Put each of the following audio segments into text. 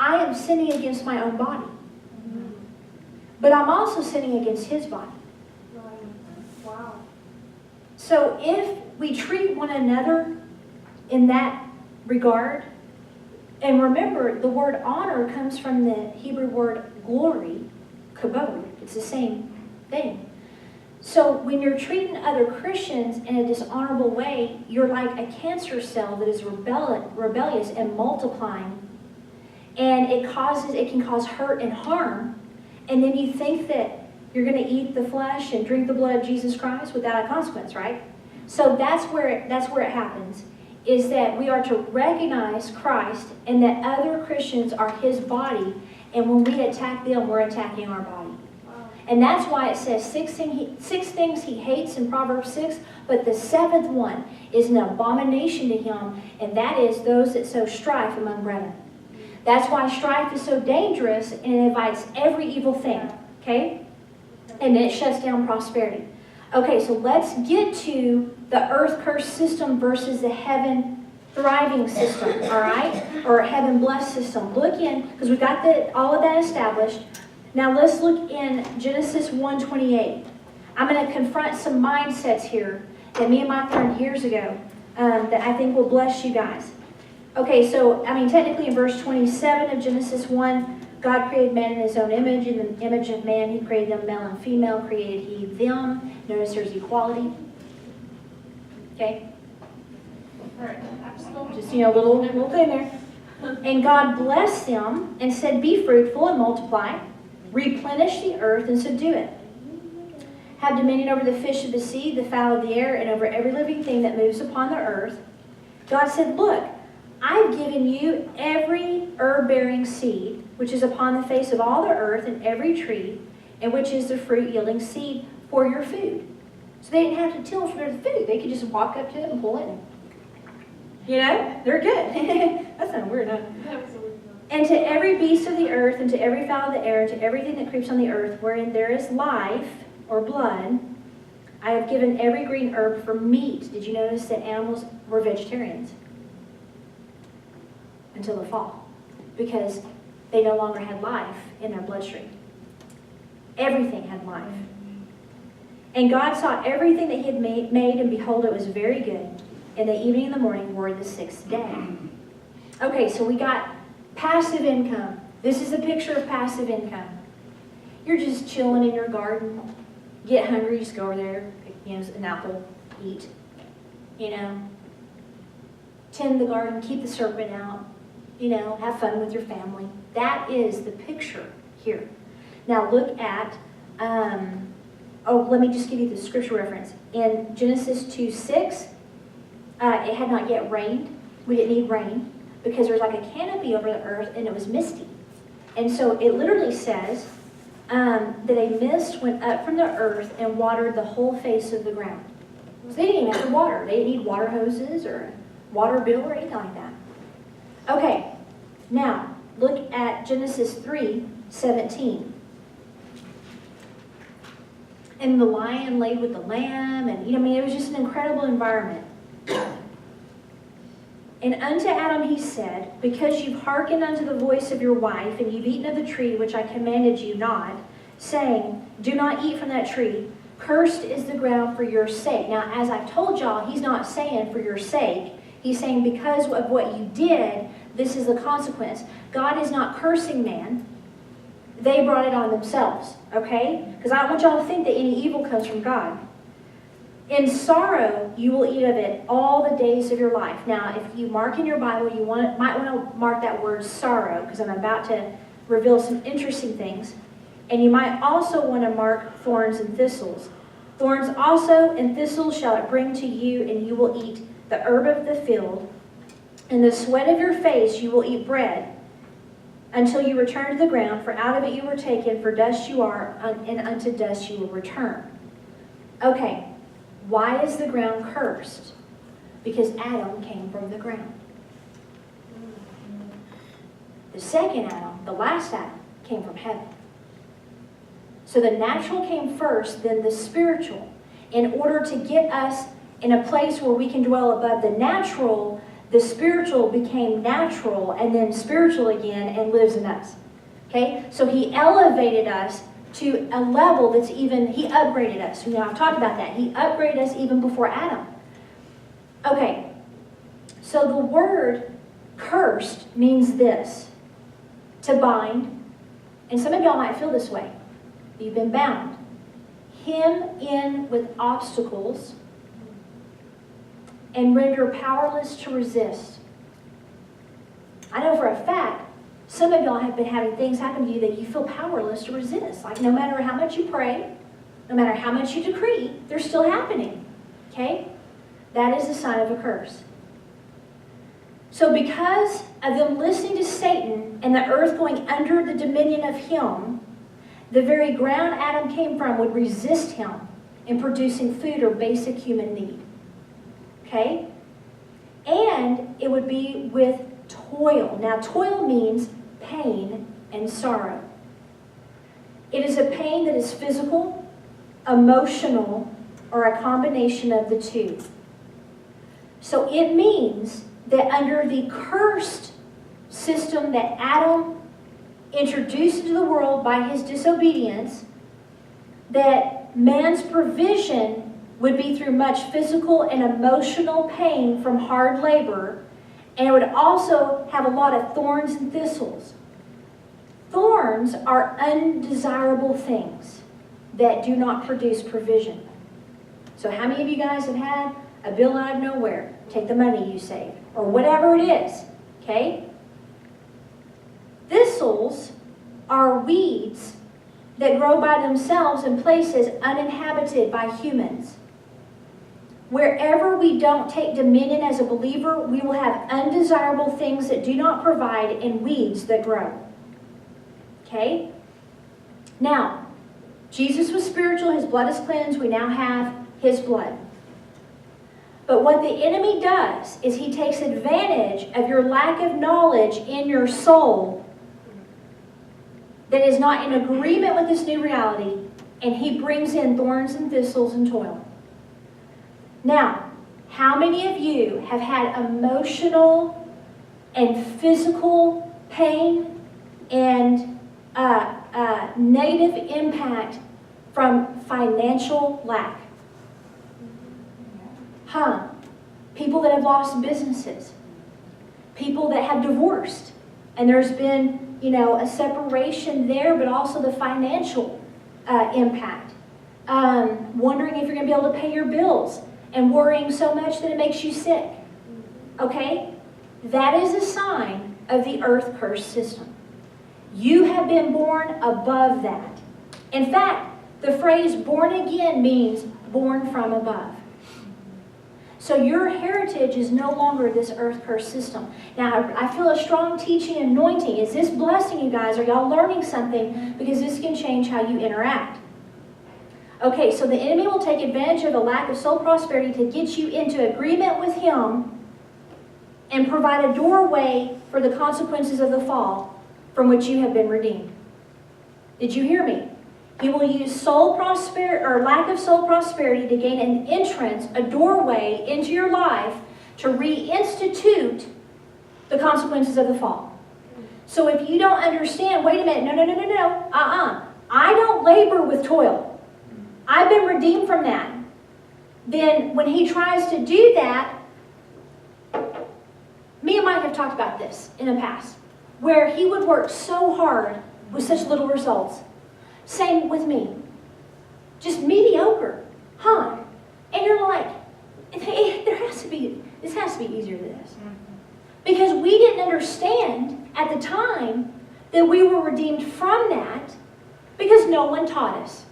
I am sinning against my own body. But I'm also sinning against his body. Wow. So if we treat one another in that regard, and remember, the word honor comes from the Hebrew word glory, kabod. It's the same thing. So when you're treating other Christians in a dishonorable way, you're like a cancer cell that is rebellious and multiplying. And it can cause hurt and harm. And then you think that you're going to eat the flesh and drink the blood of Jesus Christ without a consequence, right? So that's where it happens, is that we are to recognize Christ and that other Christians are his body. And when we attack them, we're attacking our body. And that's why it says six things he hates in Proverbs 6, but the seventh one is an abomination to him, and that is those that sow strife among brethren. That's why strife is so dangerous, and it invites every evil thing, okay? And it shuts down prosperity. Okay, so let's get to the earth curse system versus the heaven thriving system, all right? Or heaven blessed system. Look in, because we got all of that established. Now let's look in Genesis 1:28. I'm going to confront some mindsets here that me and Mike learned years ago that I think will bless you guys. Okay, so, technically in verse 27 of Genesis 1, God created man in his own image. In the image of man, he created them, male and female, created he them. Notice there's equality. Okay? Right. Absolutely. Just, little thing there. And God blessed them and said, be fruitful and multiply, replenish the earth and subdue it. Have dominion over the fish of the sea, the fowl of the air, and over every living thing that moves upon the earth. God said, look, I've given you every herb-bearing seed, which is upon the face of all the earth, and every tree, and which is the fruit-yielding seed for your food. So they didn't have to till for their food. They could just walk up to it and pull it in. They're good. That's not weird, huh? And to every beast of the earth, and to every fowl of the air, and to everything that creeps on the earth, wherein there is life, or blood, I have given every green herb for meat. Did you notice that animals were vegetarians? Until the fall, because they no longer had life in their bloodstream. Everything had life. And God saw everything that he had made, and behold, it was very good. And the evening and the morning were the sixth day. Okay, so we got passive income. This is a picture of passive income. You're just chilling in your garden. Get hungry, just go over there, pick, an apple, eat. Tend the garden, keep the serpent out. Have fun with your family. That is the picture here. Now look at, let me just give you the scripture reference. In Genesis 2:6, it had not yet rained. We didn't need rain because there was like a canopy over the earth and it was misty. And so it literally says that a mist went up from the earth and watered the whole face of the ground. So they didn't even have to water. They didn't need water hoses or water bill or anything like that. Okay, now look at Genesis 3:17. And the lion laid with the lamb, and it was just an incredible environment. And unto Adam he said, because you've hearkened unto the voice of your wife, and you've eaten of the tree which I commanded you not, saying, do not eat from that tree, cursed is the ground for your sake. Now, as I've told y'all, he's not saying for your sake. He's saying because of what you did, this is the consequence. God is not cursing man. They brought it on themselves, okay? Because I don't want y'all to think that any evil comes from God. In sorrow, you will eat of it all the days of your life. Now, if you mark in your Bible, you might want to mark that word sorrow, because I'm about to reveal some interesting things. And you might also want to mark thorns and thistles. Thorns also and thistles shall it bring to you, and you will eat the herb of the field. In the sweat of your face you will eat bread until you return to the ground, for out of it you were taken, for dust you are, and unto dust you will return. Okay, why is the ground cursed? Because Adam came from the ground. The second Adam, the last Adam, came from heaven. So the natural came first, then the spiritual. In order to get us in a place where we can dwell above the natural, the spiritual became natural and then spiritual again and lives in us. Okay? So he elevated us to a level that's even, he upgraded us. You know, I've talked about that. He upgraded us even before Adam. Okay. So the word cursed means this: to bind. And some of y'all might feel this way. You've been bound. Hem in with obstacles and render powerless to resist. I know for a fact, some of y'all have been having things happen to you that you feel powerless to resist. Like no matter how much you pray, no matter how much you decree, they're still happening. Okay? That is a sign of a curse. So because of them listening to Satan and the earth going under the dominion of him, the very ground Adam came from would resist him in producing food or basic human need. Okay? And it would be with toil. Now, toil means pain and sorrow. It is a pain that is physical, emotional, or a combination of the two. So it means that under the cursed system that Adam introduced into the world by his disobedience, that man's provision would be through much physical and emotional pain from hard labor, and it would also have a lot of thorns and thistles. Thorns are undesirable things that do not produce provision. So how many of you guys have had a bill out of nowhere? Take the money you saved, or whatever it is, okay? Thistles are weeds that grow by themselves in places uninhabited by humans. Wherever we don't take dominion as a believer, we will have undesirable things that do not provide and weeds that grow. Okay? Now, Jesus was spiritual, his blood is cleansed, we now have his blood. But what the enemy does is he takes advantage of your lack of knowledge in your soul that is not in agreement with this new reality, and he brings in thorns and thistles and toil. Now, how many of you have had emotional and physical pain and negative impact from financial lack? People that have lost businesses. People that have divorced. And there's been, a separation there, but also the financial impact. Wondering if you're going to be able to pay your bills. And worrying so much that it makes you sick. Okay? That is a sign of the earth curse system. You have been born above that. In fact, the phrase born again means born from above. So your heritage is no longer this earth curse system. Now, I feel a strong teaching anointing. Is this blessing you guys? Are y'all learning something? Because this can change how you interact. Okay, so the enemy will take advantage of the lack of soul prosperity to get you into agreement with him and provide a doorway for the consequences of the fall from which you have been redeemed. Did you hear me? He will use soul prosperity or lack of soul prosperity to gain an entrance, a doorway into your life to reinstitute the consequences of the fall. So if you don't understand, wait a minute, no, I don't labor with toil. I've been redeemed from that. Then when he tries to do that, me and Mike have talked about this in the past, where he would work so hard with such little results. Same with me. Just mediocre. And you're like, this has to be easier than this. Because we didn't understand at the time that we were redeemed from that because no one taught us.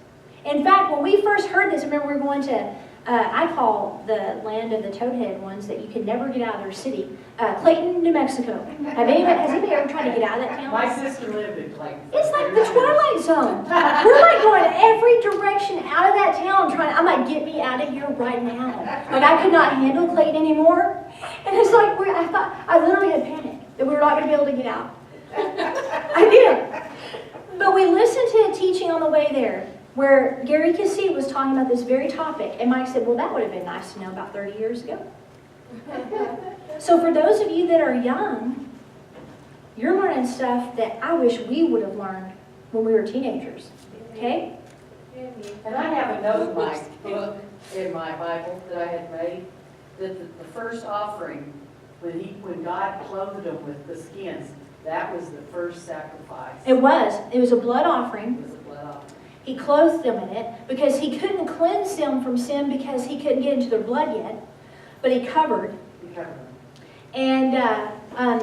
In fact, when we first heard this, I remember we were going to, I call the land of the toadhead ones that you can never get out of their city, Clayton, New Mexico. Has anybody ever tried to get out of that town? My sister lived in Clayton. It's like the Twilight Zone. We're like going every direction out of that town I'm like, get me out of here right now. Like I could not handle Clayton anymore. And it's like, I literally had panic that we were not going to be able to get out. I did. But we listened to a teaching on the way there where Gary Cassee was talking about this very topic. And Mike said, well, that would have been nice to know about 30 years ago. So for those of you that are young, you're learning stuff that I wish we would have learned when we were teenagers. Okay? And I have a note in my book, in my Bible that I had made, that the first offering, when God clothed them with the skins, that was the first sacrifice. It was. It was a blood offering. It was a blood offering. He clothed them in it because he couldn't cleanse them from sin because he couldn't get into their blood yet. But he covered. He covered them. And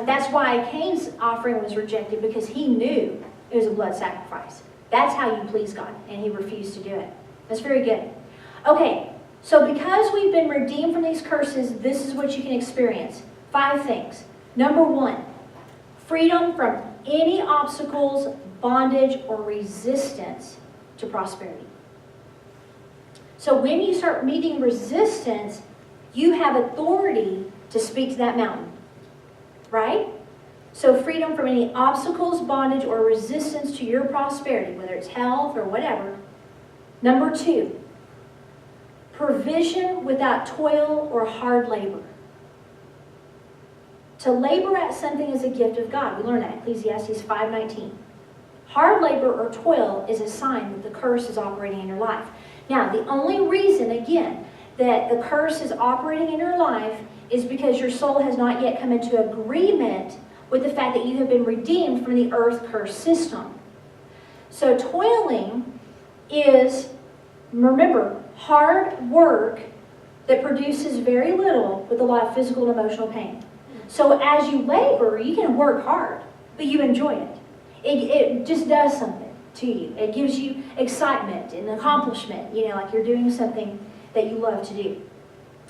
that's why Cain's offering was rejected, because he knew it was a blood sacrifice. That's how you please God, and he refused to do it. That's very good. Okay, so because we've been redeemed from these curses, this is what you can experience. 5 things. Number 1, freedom from any obstacles, bondage, or resistance to prosperity. So when you start meeting resistance, you have authority to speak to that mountain, right? So freedom from any obstacles, bondage, or resistance to your prosperity, whether it's health or whatever. Number 2, provision without toil or hard labor. To labor at something is a gift of God. We learn that in Ecclesiastes 5:19. Hard labor or toil is a sign that the curse is operating in your life. Now, the only reason, again, that the curse is operating in your life is because your soul has not yet come into agreement with the fact that you have been redeemed from the earth curse system. So toiling is, remember, hard work that produces very little with a lot of physical and emotional pain. So as you labor, you can work hard, but you enjoy it. It just does something to you. It gives you excitement and accomplishment, like you're doing something that you love to do.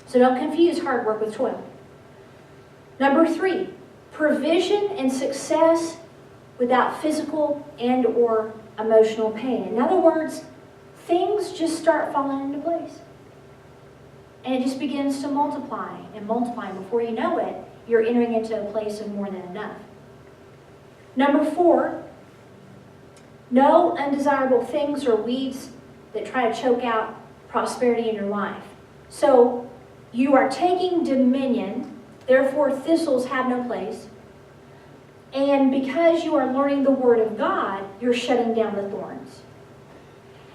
So don't confuse hard work with toil. Number 3, provision and success without physical and or emotional pain. In other words, things just start falling into place. And it just begins to multiply and multiply. Before you know it, you're entering into a place of more than enough. Number 4, no undesirable things or weeds that try to choke out prosperity in your life. So you are taking dominion, therefore thistles have no place. And because you are learning the Word of God, you're shutting down the thorns.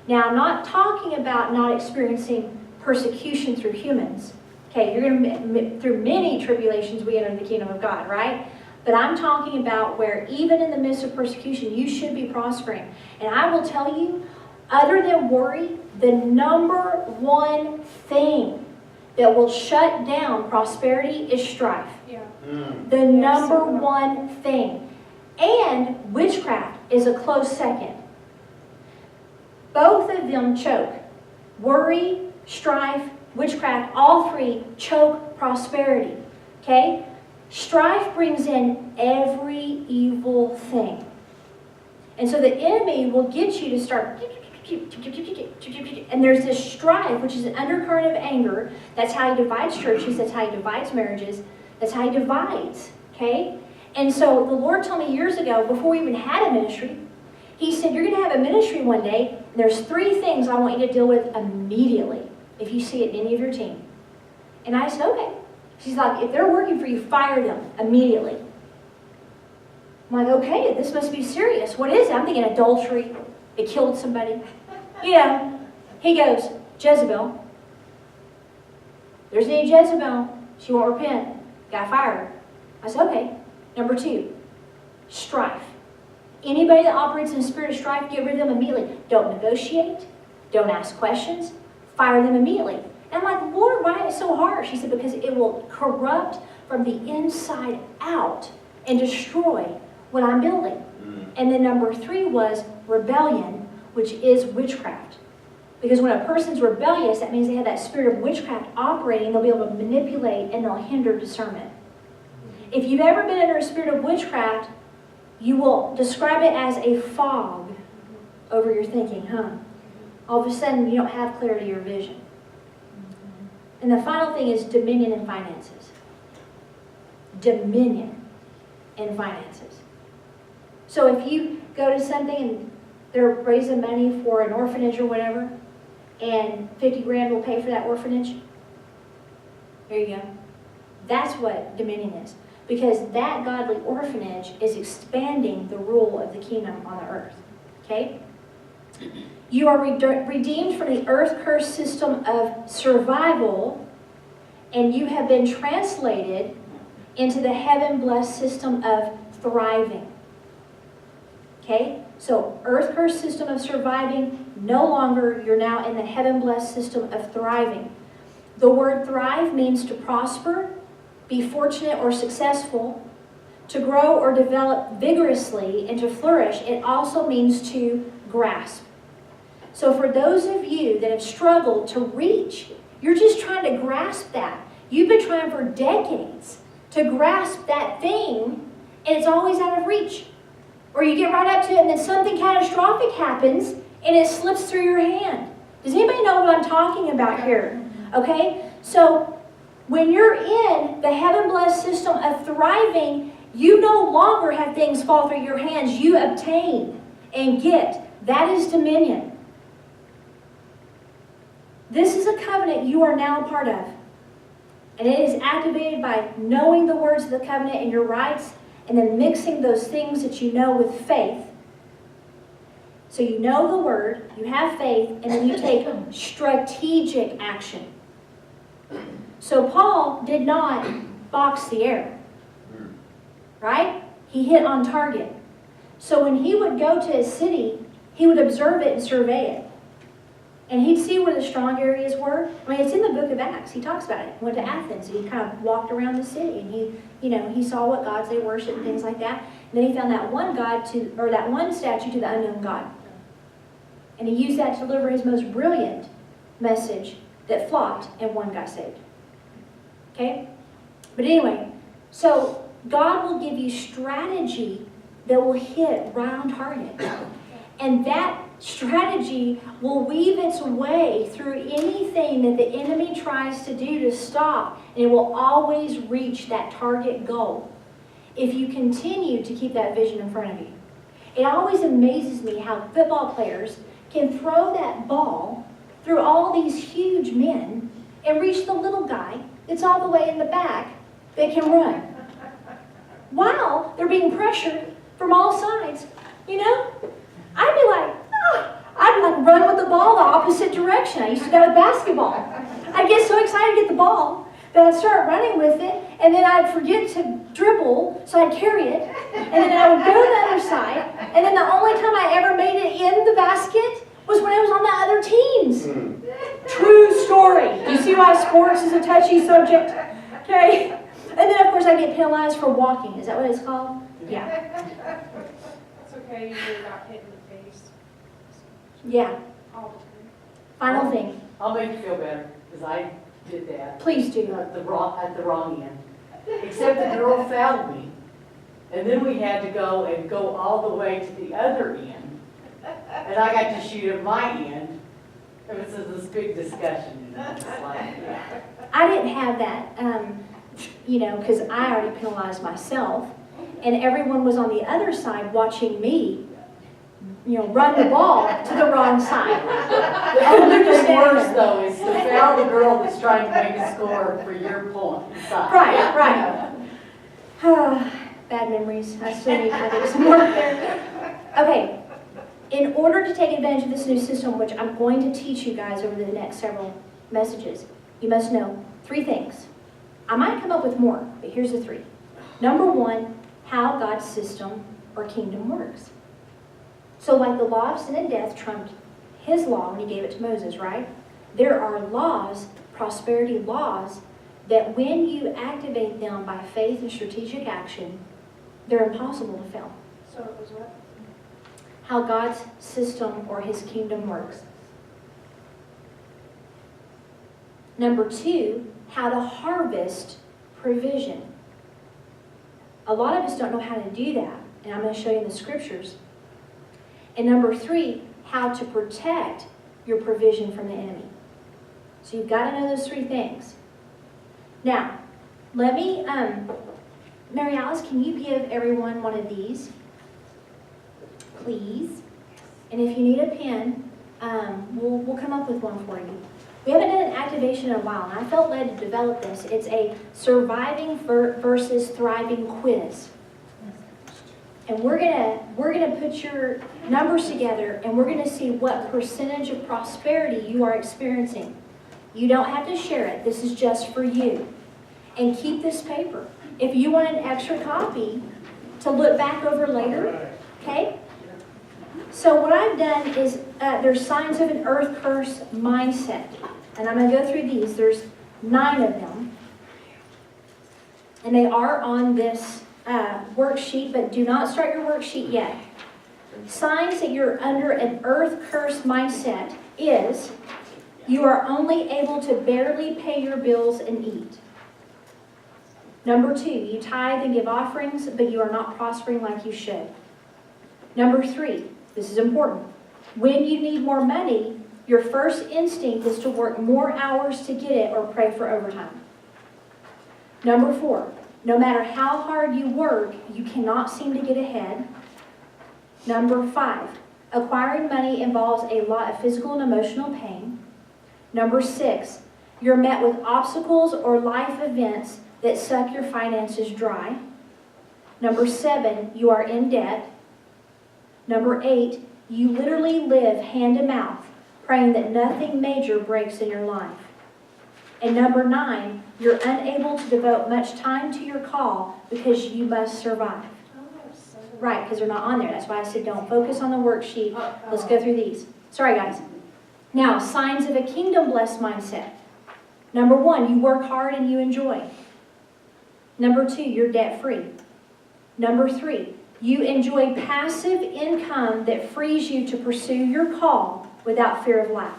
Now, I'm not talking about not experiencing persecution through humans. Okay, you're going to, through many tribulations we enter the kingdom of God, right? But I'm talking about where even in the midst of persecution, you should be prospering. And I will tell you, other than worry, the number 1 thing that will shut down prosperity is strife. Yeah. The number 1 thing. And witchcraft is a close second. Both of them choke. Worry, strife, witchcraft, all 3 choke prosperity. Okay? Strife brings in every evil thing. And so the enemy will get you to start, and there's this strife, which is an undercurrent of anger. That's how he divides churches. That's how he divides marriages. That's how he divides, okay? And so the Lord told me years ago, before we even had a ministry, he said, you're going to have a ministry one day. And there's 3 things I want you to deal with immediately if you see it in any of your team. And I said, okay. She's like, if they're working for you, fire them immediately. I'm like, okay, this must be serious. What is it? I'm thinking adultery. They killed somebody. He goes, Jezebel. There's any Jezebel. She won't repent. Got fired. I said, okay. Number 2, strife. Anybody that operates in a spirit of strife, get rid of them immediately. Don't negotiate. Don't ask questions. Fire them immediately. And I'm like, Lord, why is it so harsh? He said, because it will corrupt from the inside out and destroy what I'm building. And then number 3 was rebellion, which is witchcraft. Because when a person's rebellious, that means they have that spirit of witchcraft operating. They'll be able to manipulate and they'll hinder discernment. If you've ever been under a spirit of witchcraft, you will describe it as a fog over your thinking, All of a sudden, you don't have clarity or vision. And the final thing is dominion and finances. Dominion and finances. So if you go to something and they're raising money for an orphanage or whatever, and 50 grand will pay for that orphanage, there you go. That's what dominion is. Because that godly orphanage is expanding the rule of the kingdom on the earth. Okay? You are redeemed from the earth curse system of survival, and you have been translated into the heaven blessed system of thriving. Okay? So, earth curse system of surviving, no longer, you're now in the heaven blessed system of thriving. The word thrive means to prosper, be fortunate or successful, to grow or develop vigorously, and to flourish. It also means to grasp. So for those of you that have struggled to reach, you're just trying to grasp that. You've been trying for decades to grasp that thing, and it's always out of reach. Or you get right up to it, and then something catastrophic happens, and it slips through your hand. Does anybody know what I'm talking about here? Okay? So when you're in the heaven blessed system of thriving, you no longer have things fall through your hands. You obtain and get. That is dominion. This is a covenant you are now a part of. And it is activated by knowing the words of the covenant and your rights, and then mixing those things that you know with faith. So you know the word, you have faith, and then you take strategic action. So Paul did not box the air. Right? He hit on target. So when he would go to a city, he would observe it and survey it. And he'd see where the strong areas were. I mean, it's in the book of Acts. He talks about it. He went to Athens, and he kind of walked around the city, and he saw what gods they worshiped and things like that. And then he found that one that one statue to the unknown God. And he used that to deliver his most brilliant message that flopped, and one got saved. Okay? But anyway, so God will give you strategy that will hit right on target. And that strategy will weave its way through anything that the enemy tries to do to stop. And it will always reach that target goal if you continue to keep that vision in front of you. It always amazes me how football players can throw that ball through all these huge men and reach the little guy that's all the way in the back that can run. While they're being pressured from all sides, you know? I'd be like, I'd like run with the ball the opposite direction. I used to do that with basketball. I'd get so excited to get the ball that I'd start running with it, and then I'd forget to dribble, so I'd carry it, and then I would go to the other side, and then the only time I ever made it in the basket was when I was on the other teams. True story. You see why sports is a touchy subject? Okay? And then, of course, I get penalized for walking. Is that what it's called? Yeah. It's okay, you really got hit in the face Yeah. all the time. Final thing. I'll make you feel better, because I did that Please do. at the wrong end. Except the girl fouled me, and then we had to go all the way to the other end, and I got to shoot at my end. It was this big discussion, and it was like, yeah. I didn't have that, because I already penalized myself, and everyone was on the other side watching me, run the ball to the wrong side. Oh, they're just worse though, is to foul the girl that's trying to make a score for your point side. Right. Bad memories. I still need to do some work there. Okay. In order to take advantage of this new system, which I'm going to teach you guys over the next several messages, you must know 3 things. I might come up with more, but here's the 3. Number 1, how God's system or kingdom works. So like the law of sin and death trumped his law when he gave it to Moses, right? There are laws, prosperity laws, that when you activate them by faith and strategic action, they're impossible to fail. So it was what? How God's system or his kingdom works. Number 2, how to harvest provision. A lot of us don't know how to do that, and I'm going to show you in the scriptures. And number 3, how to protect your provision from the enemy. So you've got to know those 3 things. Now, let me, Mary Alice, can you give everyone one of these? Please. And if you need a pen, we'll come up with one for you. We haven't done an activation in a while, and I felt led to develop this. It's a surviving versus thriving quiz. And we're gonna put your numbers together, and we're gonna see what percentage of prosperity you are experiencing. You don't have to share it. This is just for you. And keep this paper. If you want an extra copy to look back over later, okay? So what I've done is there's signs of an earth curse mindset. And I'm going to go through these. There's 9 of them. And they are on this worksheet, but do not start your worksheet yet. Signs that you're under an earth curse mindset is you are only able to barely pay your bills and eat. Number 2, you tithe and give offerings, but you are not prospering like you should. Number 3, this is important. When you need more money, your first instinct is to work more hours to get it or pray for overtime. Number 4, no matter how hard you work, you cannot seem to get ahead. Number 5, acquiring money involves a lot of physical and emotional pain. Number 6, you're met with obstacles or life events that suck your finances dry. Number 7, you are in debt. Number 8, you literally live hand to mouth, praying that nothing major breaks in your life. And number 9, you're unable to devote much time to your call because you must survive. Right, because they're not on there. That's why I said don't focus on the worksheet. Let's go through these. Sorry, guys. Now, signs of a kingdom-blessed mindset. Number 1, you work hard and you enjoy. Number 2, you're debt-free. Number 3, you enjoy passive income that frees you to pursue your call without fear of lack.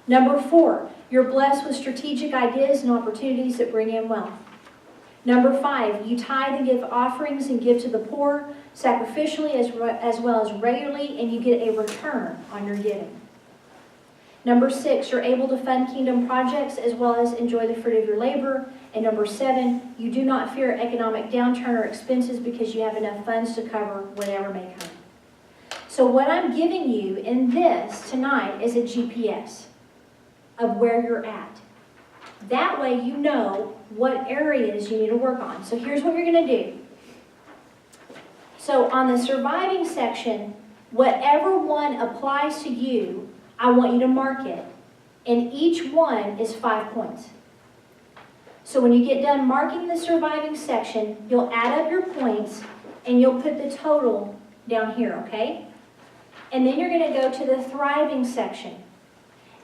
Number 4, you're blessed with strategic ideas and opportunities that bring in wealth. Number 5, you tithe and give offerings and give to the poor sacrificially as well as regularly, and you get a return on your giving. Number 6, you're able to fund kingdom projects as well as enjoy the fruit of your labor. And number 7, you do not fear economic downturn or expenses because you have enough funds to cover whatever may come. So what I'm giving you in this tonight is a GPS of where you're at. That way you know what areas you need to work on. So here's what you're going to do. So on the surviving section, whatever one applies to you, I want you to mark it. And each one is 5 points. So when you get done marking the surviving section, you'll add up your points and you'll put the total down here, okay? And then you're going to go to the thriving section.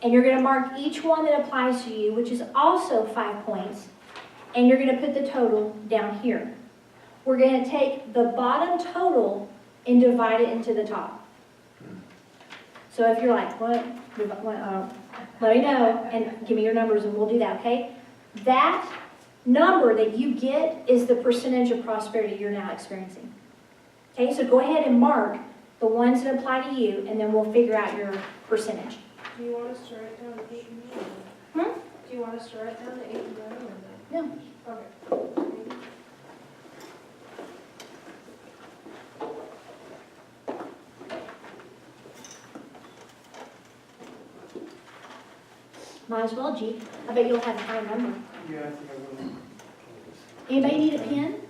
And you're going to mark each one that applies to you, which is also 5 points. And you're going to put the total down here. We're going to take the bottom total and divide it into the top. So if you're like, what? Let me know and give me your numbers and we'll do that, okay? That number that you get is the percentage of prosperity you're now experiencing. Okay, so go ahead and mark the ones that apply to you and then we'll figure out your percentage. Do you want us to write down the 8 and 9? Do you want us to write down the 8 and 9 or No. Okay. Might as well, G. I bet you'll have a high number. Yeah, I think I will. Anybody need a pen?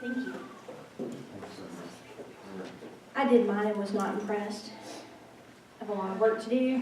Thank you. I did mine and was not impressed. I have a lot of work to do.